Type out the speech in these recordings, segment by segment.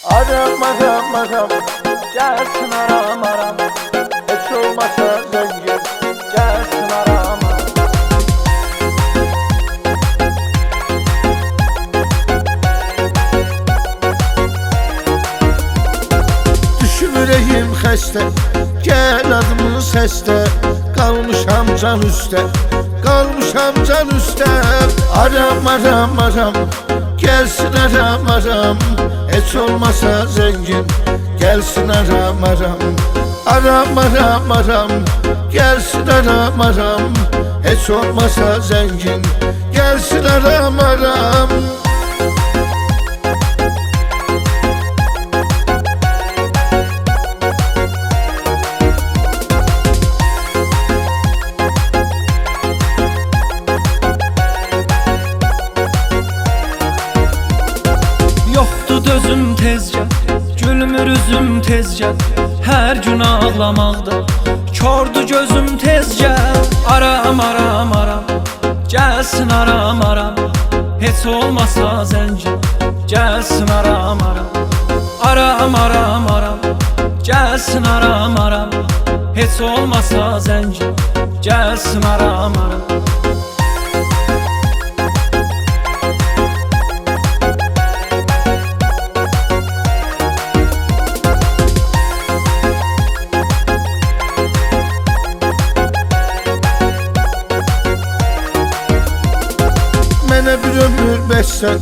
Aram aram aram, gelsin aram aram. Hiç olmasa zengin, gelsin aram aram. Düşüm ürəyim xəstə, gəl adımı səslə. Qalmışam can üstə, qalmışam can üstə. Aram aram aram, gelsin aram aram. Hiç olmasa zengin, gelsin aram aram. Aram aram aram, gelsin aram aram. Hiç olmasa zengin, gelsin aram aram. Yoxdur dözüm tezcə, gülmür üzüm tezcə. Hər gün ağlamaqda, kordu gözüm tezcə. Aram aram aram, gəlsin aram aram. Heç olmasa zəncin, gəlsin aram aram. Aram aram aram, gəlsin aram aram. Heç olmasa zəncin, gəlsin aram aram. Mənə bir ömür bəssən,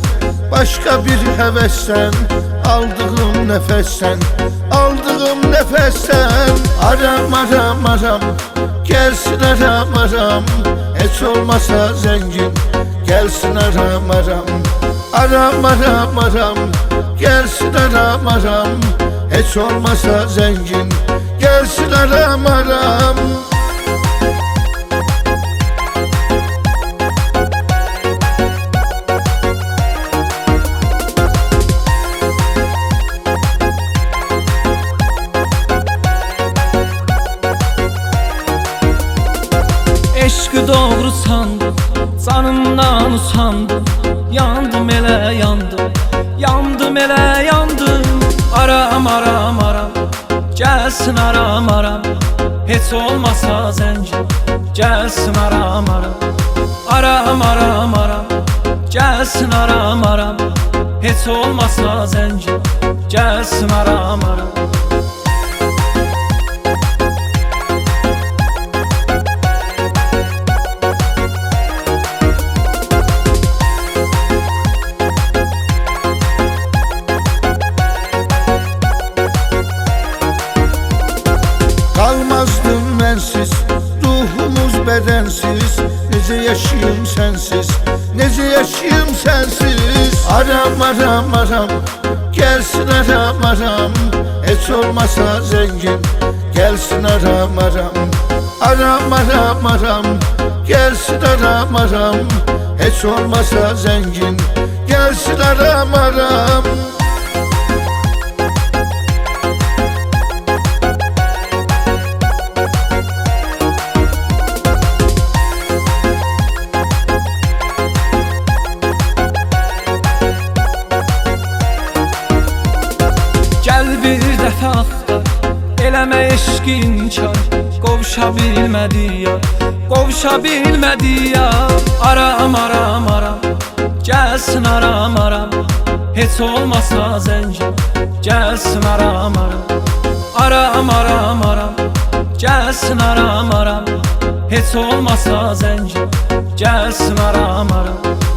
başqa bir həvəssən. Aldığım nəfəssən, aldığım nəfəssən. Aram aram aram, gəlsin aram aram. Heç olmasa zəngin, gəlsin aram aram. Aram aram aram, gəlsin aram aram. Heç olmasa zəngin, gəlsin aram aram. Eşqi doğru sandım, canımdan usandım. Yandım elə yandım, yandım elə yandım. Aram aram aram, gəlsin aram aram. Heç olmasa zəncin, gəlsin aram aram. Aram aram aram, gəlsin aram aram. Heç olmasa zəncin, gəlsin aram aram. Qalmazdım mənsiz, ruhumuz bədənsiz. Necə yaşayım sənsiz, necə yaşayım sənsiz. Aram aram aram, gəlsin aram aram. Heç olmasa zəngin, gəlsin aram aram. Aram aram aram, gəlsin aram aram. Heç olmasa zəngin, gəlsin aram aram. Gəl bir dəfə axtar, eləmə eşqin kar. Qovuşa bilmədik yar, qovuşa bilmədik yar. Aram aram aram, gəlsin aram aram. Heç olmasa zəncin, gəlsin aram aram. Aram aram aram, gəlsin aram aram. Heç olmasa zəncin, gəlsin aram aram.